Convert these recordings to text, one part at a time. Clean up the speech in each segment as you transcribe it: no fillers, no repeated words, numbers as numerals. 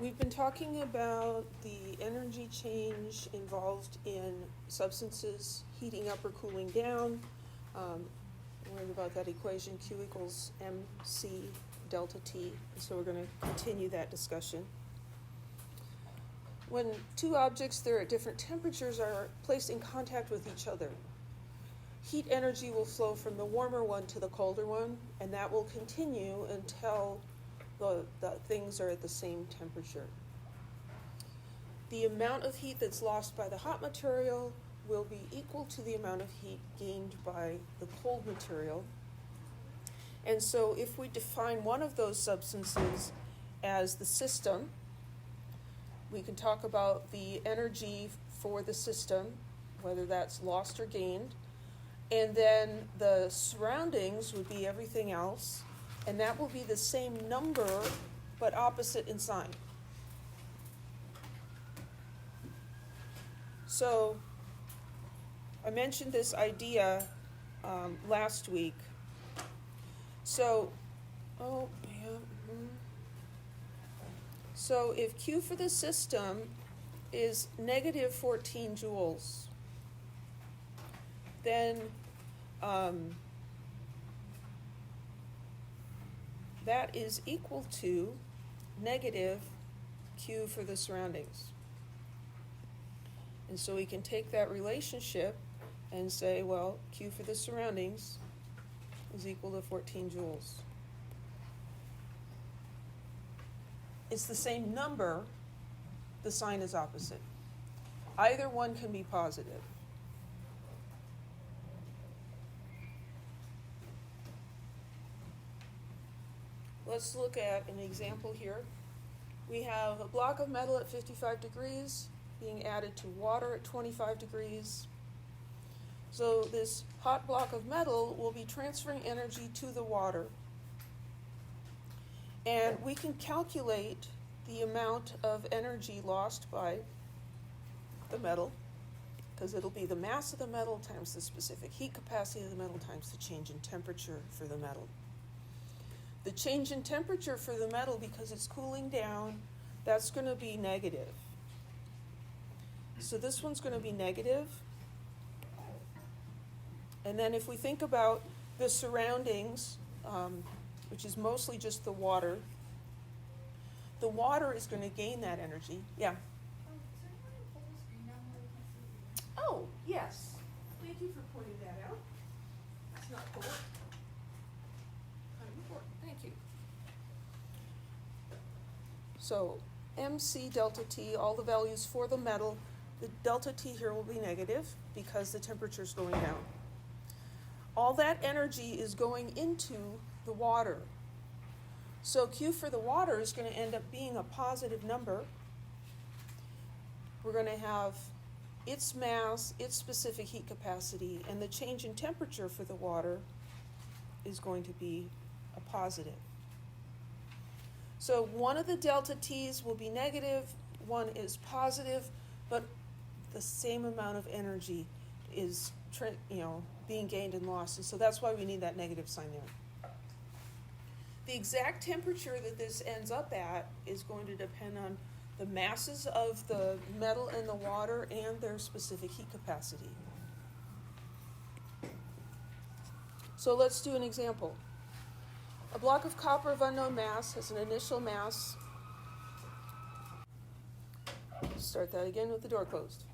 We've been talking about the energy change involved in substances heating up or cooling down. Learned about that equation, Q equals mc delta T, so we're going to continue that discussion. When two objects that are at different temperatures are placed in contact with each other, heat energy will flow from the warmer one to the colder one, and that will continue until the things are at the same temperature. The amount of heat that's lost by the hot material will be equal to the amount of heat gained by the cold material. And so if we define one of those substances as the system, we can talk about the energy for the system, whether that's lost or gained, and then the surroundings would be everything else, and that will be the same number but opposite in sign. So I mentioned this idea last week. So if Q for the system is negative 14 joules, then that is equal to negative Q for the surroundings. And so we can take that relationship and say, well, Q for the surroundings is equal to 14 joules. It's the same number, the sign is opposite. Either one can be positive. Let's look at an example here. We have a block of metal at 55 degrees being added to water at 25 degrees. So this hot block of metal will be transferring energy to the water. And we can calculate the amount of energy lost by the metal, because it'll be the mass of the metal times the specific heat capacity of the metal times the change in temperature for the metal. The change in temperature for the metal, because it's cooling down, that's going to be negative. So this one's going to be negative. And then if we think about the surroundings, which is mostly just the water is going to gain that energy. Yeah. Oh, yes. Thank you for pointing that out. That's not cool. Kind of important. Thank you. So mc delta T, all the values for the metal, the delta T here will be negative because the temperature is going down. All that energy is going into the water. So Q for the water is going to end up being a positive number. We're going to have its mass, its specific heat capacity, and the change in temperature for the water is going to be a positive. So one of the delta T's will be negative, one is positive, but the same amount of energy is being gained and lost. And so that's why we need that negative sign there. The exact temperature that this ends up at is going to depend on the masses of the metal and the water and their specific heat capacity. So let's do an example. A block of copper of unknown mass has an initial mass. Start that again with the door closed.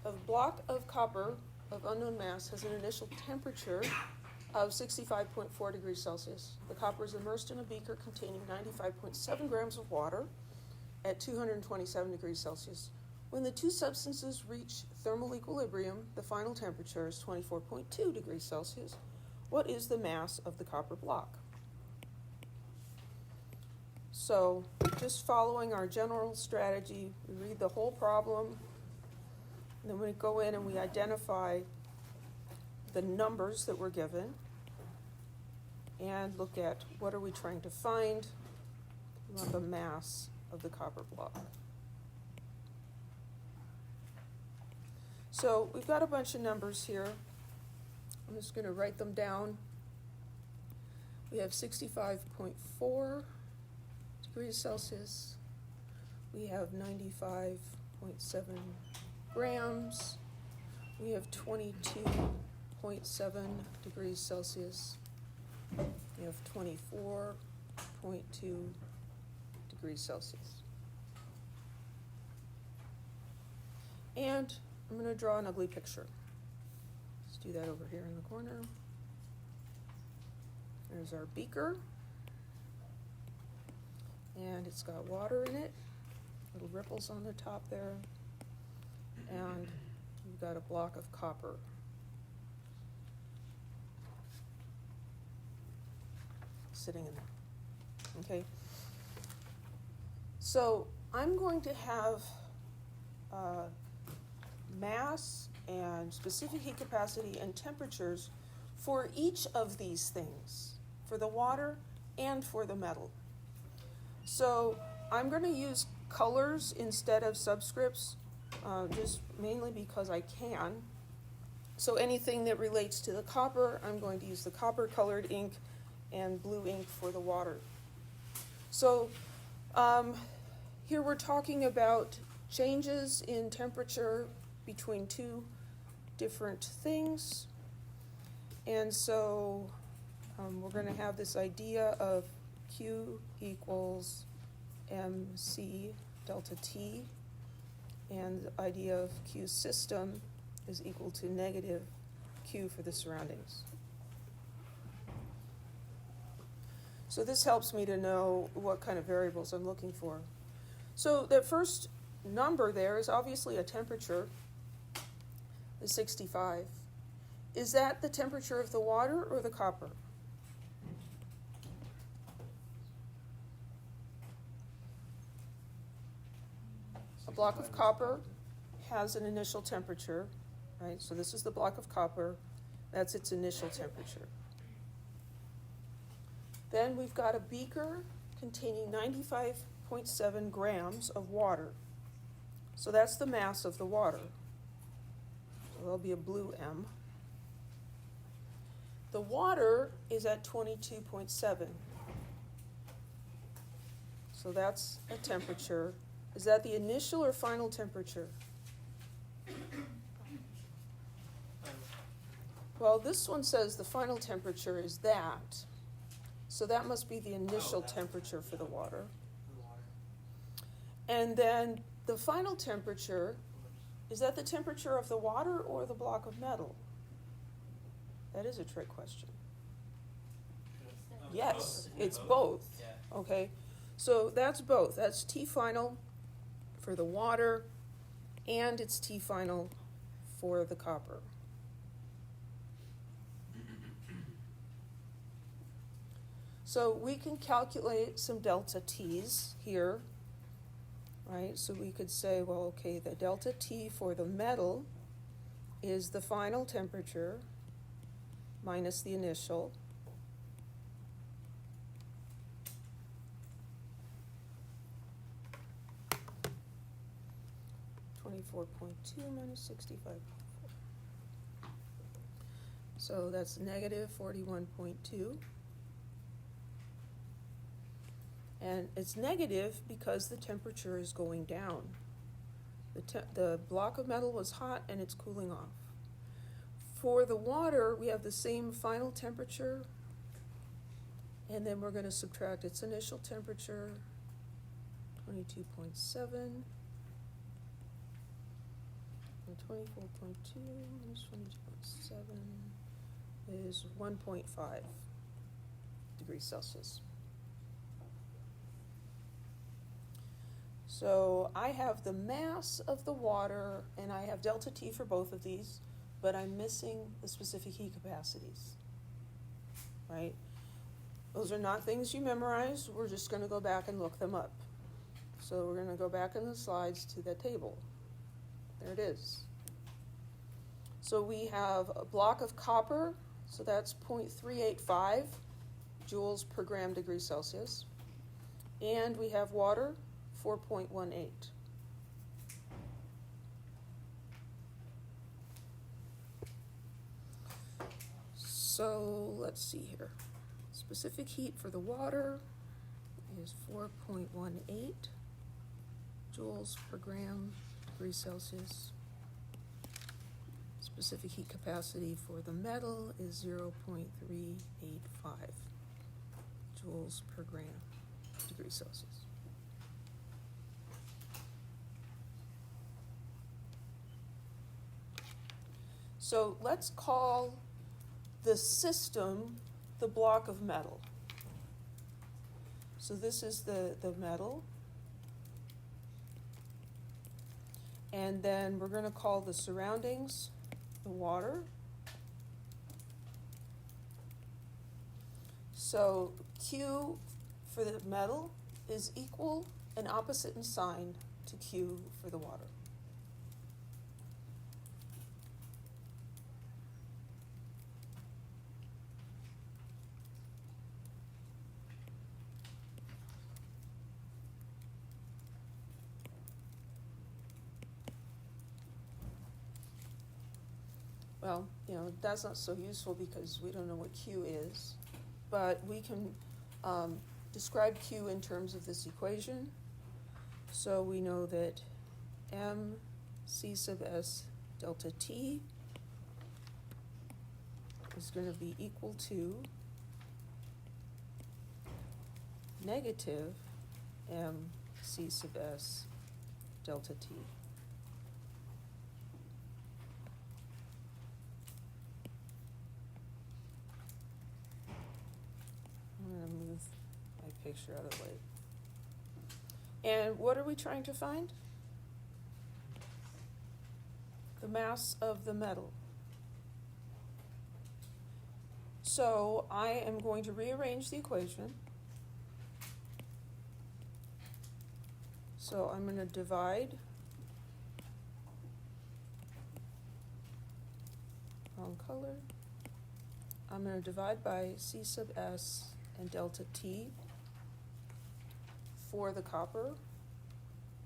A block of copper of unknown mass has an initial temperature of 65.4 degrees Celsius. The copper is immersed in a beaker containing 95.7 grams of water at 227 degrees Celsius. When the two substances reach thermal equilibrium, the final temperature is 24.2 degrees Celsius. What is the mass of the copper block? So, just following our general strategy, we read the whole problem, and then we go in and we identify the numbers that we're given and look at what are we trying to find. We want the mass of the copper block. So we've got a bunch of numbers here. I'm just going to write them down. We have 65.4 degrees Celsius. We have 95.7 grams. We have 22.7 degrees Celsius. We have 24.2 degrees Celsius. And I'm going to draw an ugly picture. Let's do that over here in the corner. There's our beaker. And it's got water in it, little ripples on the top there. And we've got a block of copper. Sitting in there. Okay? So I'm going to have mass and specific heat capacity and temperatures for each of these things, for the water and for the metal. So I'm going to use colors instead of subscripts, just mainly because I can. So anything that relates to the copper, I'm going to use the copper colored ink and blue ink for the water. So here we're talking about changes in temperature between two different things. And so we're going to have this idea of Q equals mc delta T, and the idea of Q system is equal to negative Q for the surroundings. So this helps me to know what kind of variables I'm looking for. So the first number there is obviously a temperature, the 65. Is that the temperature of the water or the copper? A block of copper has an initial temperature, right? So this is the block of copper. That's its initial temperature. Then we've got a beaker containing 95.7 grams of water. So that's the mass of the water. So there'll be a blue M. The water is at 22.7. So that's a temperature. Is that the initial or final temperature? Well, this one says the final temperature is that. So that must be the initial temperature for the water. And then the final temperature, is that the temperature of the water or the block of metal? That is a trick question. Yes, it's both. Okay, so that's both. That's T final for the water, and it's T final for the copper. So we can calculate some delta T's here, right? So we could say, well, okay, the delta T for the metal is the final temperature minus the initial. (24.2 minus 65.4). So that's negative 41.2. And it's negative because the temperature is going down. The block of metal was hot and it's cooling off. For the water, we have the same final temperature, and then we're going to subtract its initial temperature, 22.7, and 24.2 minus 22.7 is 1.5 degrees Celsius. So I have the mass of the water, and I have delta T for both of these, but I'm missing the specific heat capacities, right? Those are not things you memorize. We're just going to go back and look them up. So we're going to go back in the slides to the table. There it is. So we have a block of copper, so that's 0.385 joules per gram degree Celsius. And we have water, 4.18. So let's see here. Specific heat for the water is 4.18 joules per gram degrees Celsius. Specific heat capacity for the metal is 0.385 joules per gram degrees Celsius. So let's call the system the block of metal. So this is the metal. And then we're going to call the surroundings the water. So Q for the metal is equal and opposite in sign to Q for the water. Well, that's not so useful because we don't know what Q is, but we can describe Q in terms of this equation. So we know that mc sub s delta T is going to be equal to negative mc sub s delta T. I'm going to move my picture out of the way. And what are we trying to find? The mass of the metal. So I am going to rearrange the equation. So I'm going to divide wrong color. I'm going to divide by C sub S and delta T for the copper.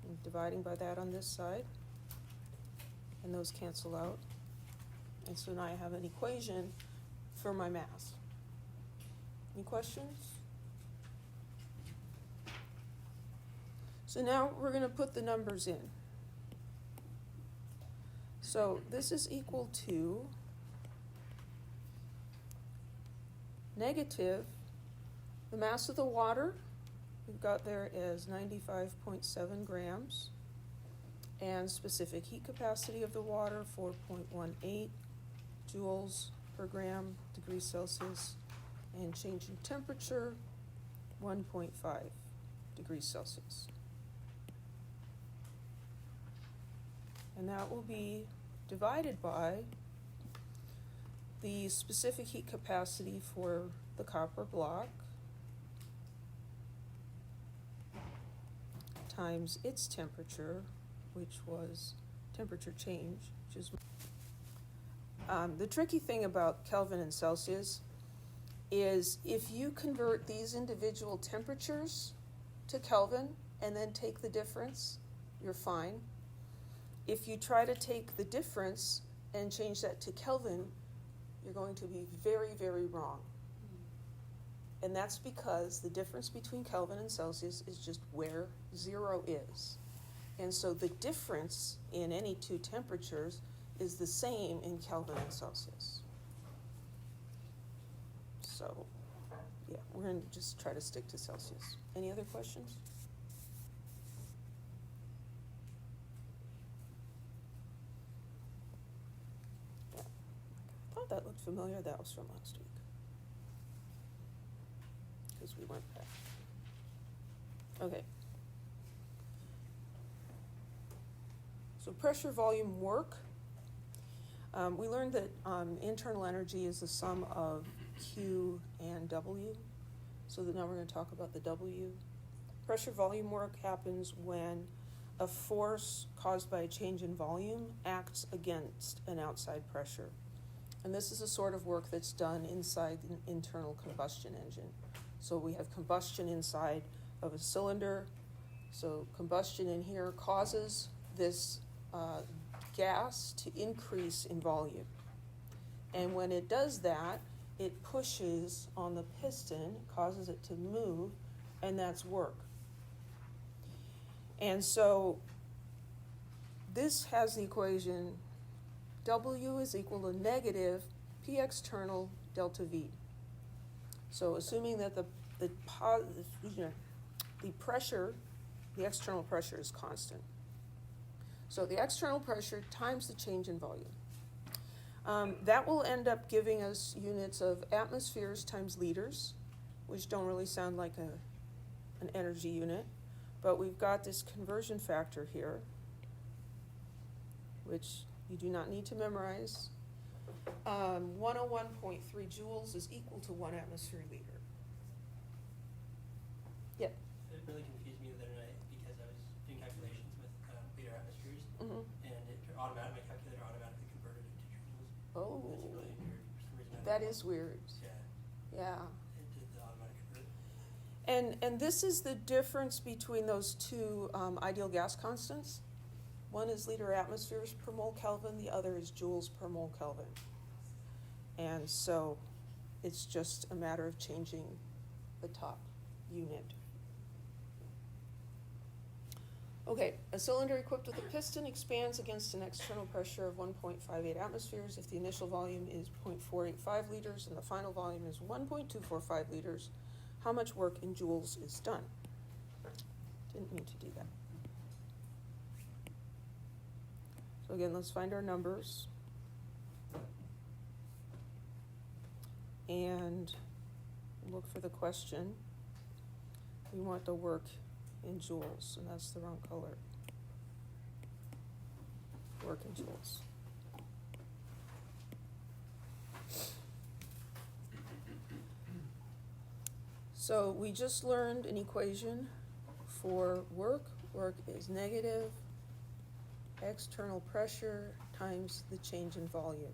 I'm dividing by that on this side. And those cancel out. And so now I have an equation for my mass. Any questions? So now we're going to put the numbers in. So this is equal to negative, the mass of the water, we've got there is 95.7 grams, and specific heat capacity of the water, 4.18 joules per gram degrees Celsius, and change in temperature, 1.5 degrees Celsius. And that will be divided by the specific heat capacity for the copper block times its temperature, which was temperature change, which is the tricky thing about Kelvin and Celsius is if you convert these individual temperatures to Kelvin and then take the difference, you're fine. If you try to take the difference and change that to Kelvin, you're going to be very, very wrong. And that's because the difference between Kelvin and Celsius is just where 0 is. And so the difference in any two temperatures is the same in Kelvin and Celsius. So, yeah, we're going to just try to stick to Celsius. Any other questions? Yeah. I thought that looked familiar. That was from last week. Because we went back. Okay. So pressure, volume, work. We learned that internal energy is the sum of Q and W. So now we're going to talk about the W. Pressure, volume, work happens when a force caused by a change in volume acts against an outside pressure. And this is the sort of work that's done inside an internal combustion engine. So we have combustion inside of a cylinder. So combustion in here causes this gas to increase in volume. And when it does that, it pushes on the piston, causes it to move, and that's work. And so this has the equation W is equal to negative P external delta V. So assuming that the pressure, the external pressure is constant. So the external pressure times the change in volume. That will end up giving us units of atmospheres times liters, which don't really sound like an energy unit, but we've got this conversion factor here, which you do not need to memorize. 101.3 joules is equal to 1 atmosphere liter. Yeah. It really confused me the other night because I was doing calculations with liter atmospheres, Mm-hmm. and my calculator automatically converted it to joules. Oh, That's really weird. For some reason, that is weird. Yeah, Yeah. it did the automatic convert. And this is the difference between those two ideal gas constants. One is liter atmospheres per mole Kelvin, the other is joules per mole Kelvin. And so it's just a matter of changing the top unit. Okay, a cylinder equipped with a piston expands against an external pressure of 1.58 atmospheres if the initial volume is 0.485 liters and the final volume is 1.245 liters. How much work in joules is done? Didn't mean to do that. So again, let's find our numbers. And look for the question. We want the work in joules, and that's the wrong color. Work in joules. So we just learned an equation for work. Work is negative external pressure times the change in volume.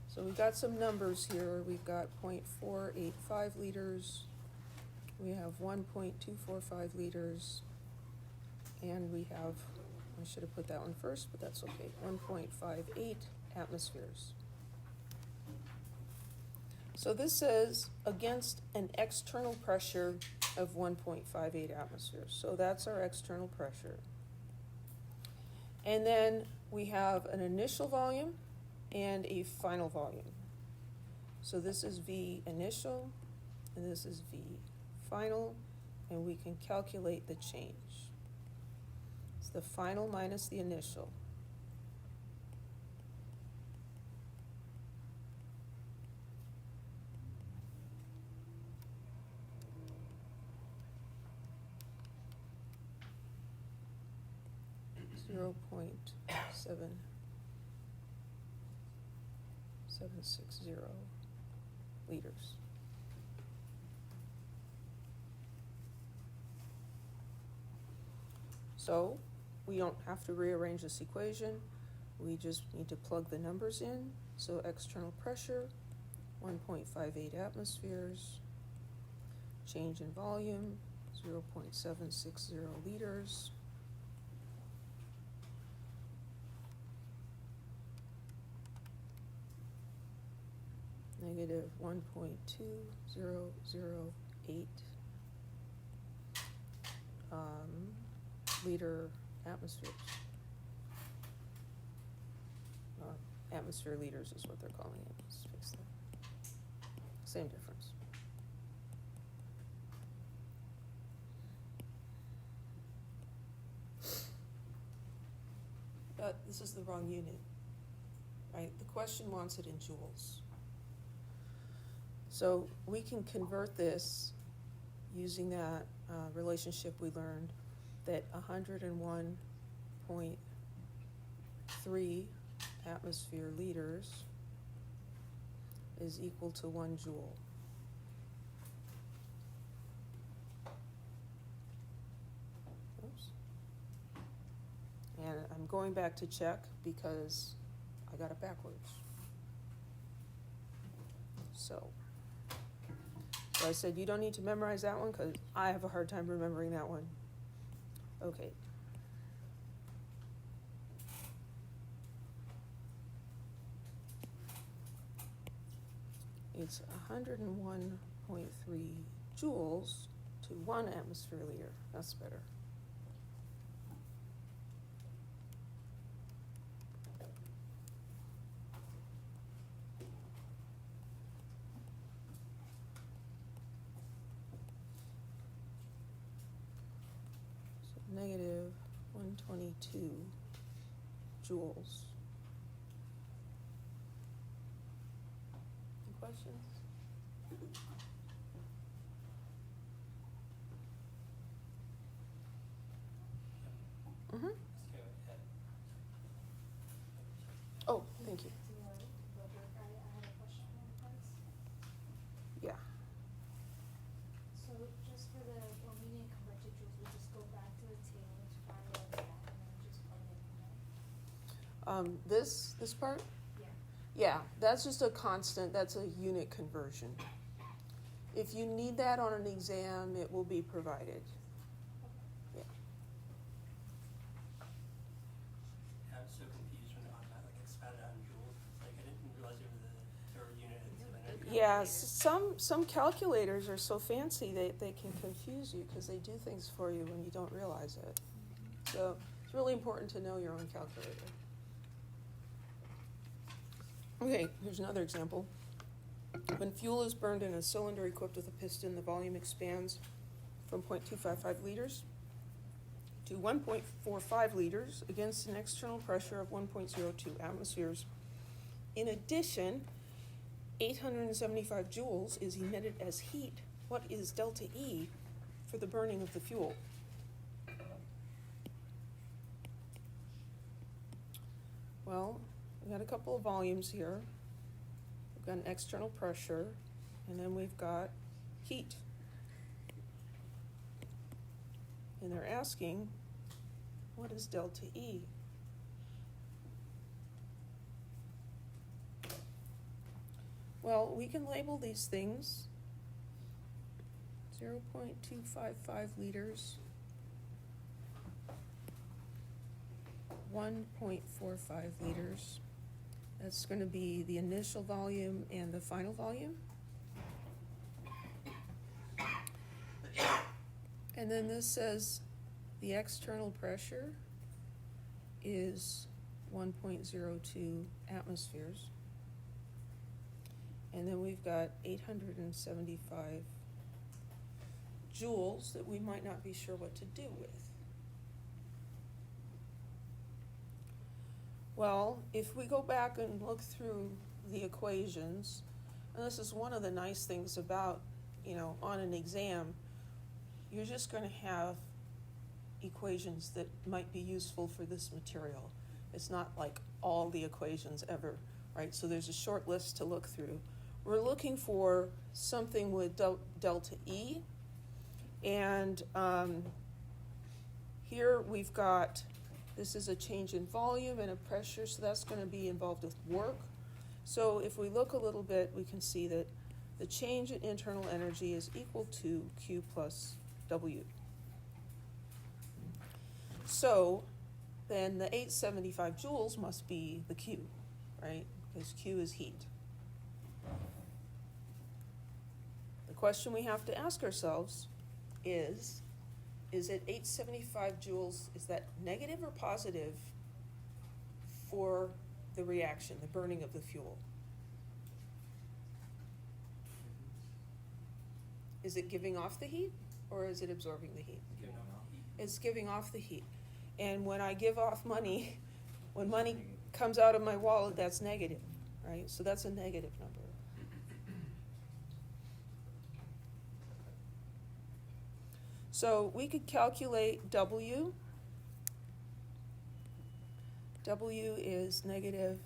So we've got some numbers here. We've got 0.485 liters. We have 1.245 liters. And we have, I should have put that one first, but that's okay, 1.58 atmospheres. So this says against an external pressure of 1.58 atmospheres. So that's our external pressure. And then we have an initial volume and a final volume. So this is V initial, and this is V final, and we can calculate the change. It's the final minus the initial. .760 liters. So we don't have to rearrange this equation. We just need to plug the numbers in. So external pressure, 1.58 atmospheres. Change in volume, 0.760 liters. Negative 1.2008 liter atmospheres. Atmosphere liters is what they're calling it. Let's fix that. Same difference. But this is the wrong unit, right? The question wants it in joules. So we can convert this using that relationship we learned that 101.3 atmosphere liters is equal to 1 joule. Oops. And I'm going back to check because I got it backwards. So I said you don't need to memorize that one because I have a hard time remembering that one. Okay. It's 101.3 joules to 1 atmosphere liter. That's better. So negative 122 joules. Any questions? Mm-hmm. Let's go ahead. Oh, thank you. Do you want to go back? I had a question on the parts. Yeah. So just for the, when we need converted joules, we just go back to the table to find out that and then just plug it in, right? This part? Yeah. Yeah, that's just a constant, that's a unit conversion. If you need that on an exam, it will be provided. Yeah. I was so confused when it automatically expounded out in joules. Like, I didn't realize it was the third unit until I know. Yeah, some calculators are so fancy they can confuse you because they do things for you when you don't realize it. So it's really important to know your own calculator. Okay, here's another example. When fuel is burned in a cylinder equipped with a piston, the volume expands from 0.255 liters to 1.45 liters against an external pressure of 1.02 atmospheres. In addition, 875 joules is emitted as heat. What is delta E for the burning of the fuel? Well, we've got a couple of volumes here. We've got an external pressure, and then we've got heat. And they're asking, what is delta E? Well, we can label these things 0.255 liters, 1.45 liters. That's going to be the initial volume and the final volume. And then this says the external pressure is 1.02 atmospheres. And then we've got 875 joules that we might not be sure what to do with. Well, if we go back and look through the equations, and this is one of the nice things about, on an exam, you're just going to have equations that might be useful for this material. It's not like all the equations ever, right? So there's a short list to look through. We're looking for something with delta E, and here we've got, this is a change in volume and a pressure, so that's going to be involved with work. So if we look a little bit, we can see that the change in internal energy is equal to Q plus W. So then the 875 joules must be the Q, right? Because Q is heat. The question we have to ask ourselves is it 875 joules, is that negative or positive for the reaction, the burning of the fuel? Is it giving off the heat or is it absorbing the heat? Giving off heat. It's giving off the heat. And when I give off money, when money comes out of my wallet, that's negative, right? So that's a negative number. So we could calculate W. W is negative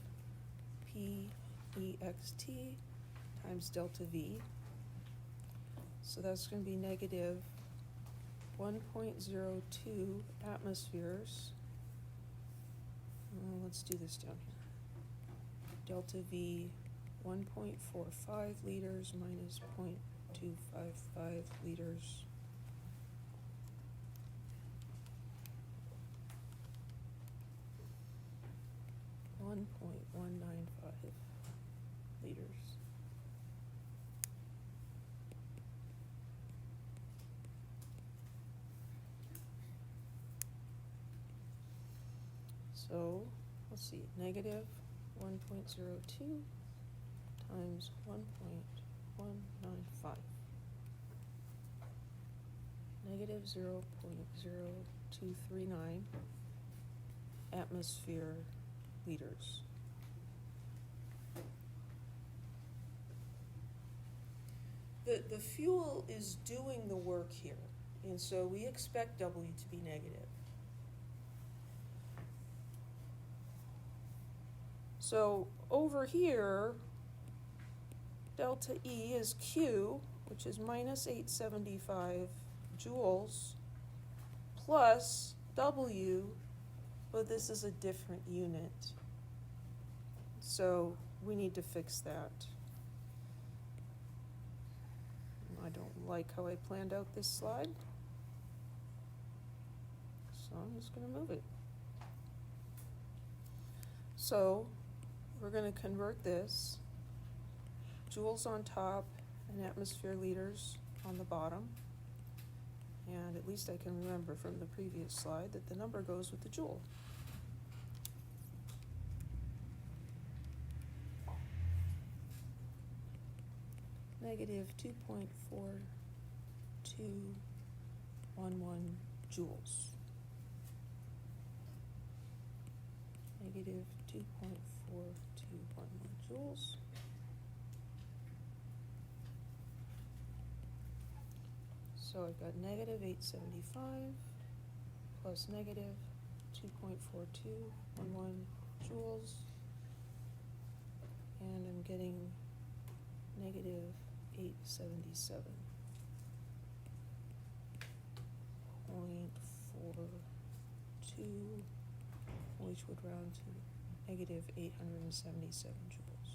PEXT times delta V. So that's going to be negative 1.02 atmospheres. Let's do this down here. Delta V 1.45 liters minus 0.255 liters. .195 liters. So, let's see, negative 1.02 times 1.195. Negative 0.0239 atmosphere liters. The fuel is doing the work here, and so we expect W to be negative. So over here, delta E is Q, which is minus 875 joules, plus W, but this is a different unit. So we need to fix that. I don't like how I planned out this slide, so I'm just going to move it. So we're going to convert this, joules on top and atmosphere liters on the bottom, and at least I can remember from the previous slide that the number goes with the joule. Negative 2.4211 joules. Negative 2.4211 joules. So I've got negative 875 plus negative 2.4211 joules, and I'm getting negative 877.42, which would round to negative 877 joules.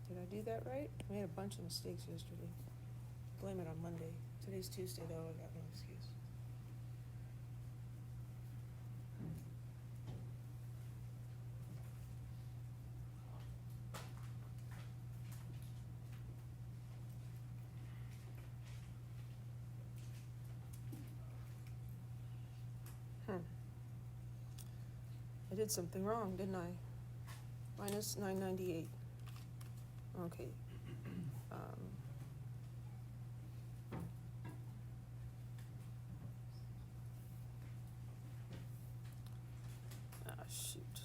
Did I do that right? I made a bunch of mistakes yesterday. Blame it on Monday. Today's Tuesday, though. I got no excuse. I did something wrong, didn't I? Minus 998. Okay. Shoot.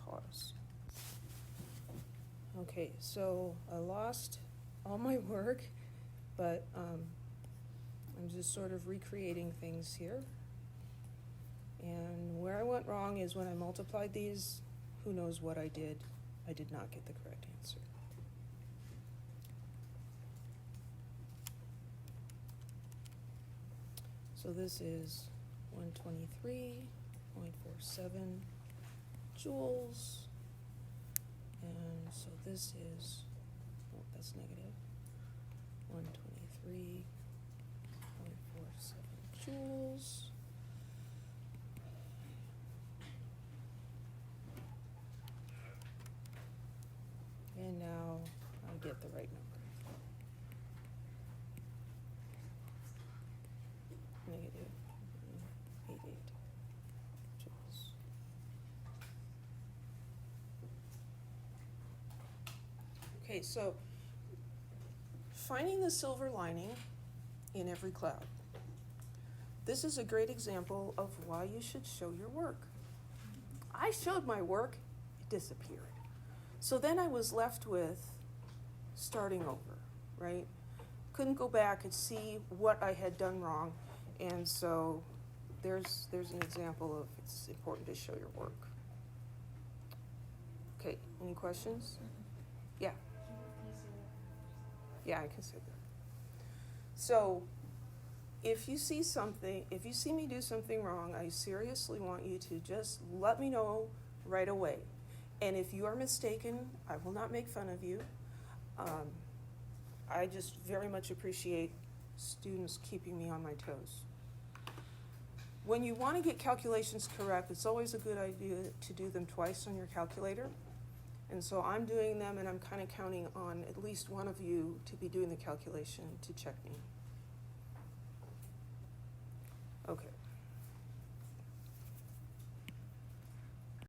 Pause. Okay, so I lost all my work, but I'm just sort of recreating things here. And where I went wrong is when I multiplied these, who knows what I did. I did not get the correct answer. So this is 123.47 joules. And so this is, oh, that's negative, 123.47 joules. And now I get the right number. Negative 88 joules. Okay, so finding the silver lining in every cloud. This is a great example of why you should show your work. I showed my work, it disappeared. So then I was left with starting over, right? Couldn't go back and see what I had done wrong, and so there's an example of it's important to show your work. Okay, any questions? Yeah. Yeah, I can say that. So if you see me do something wrong, I seriously want you to just let me know right away. And if you are mistaken, I will not make fun of you. I just very much appreciate students keeping me on my toes. When you want to get calculations correct, it's always a good idea to do them twice on your calculator. And so I'm doing them, and I'm kind of counting on at least one of you to be doing the calculation to check me.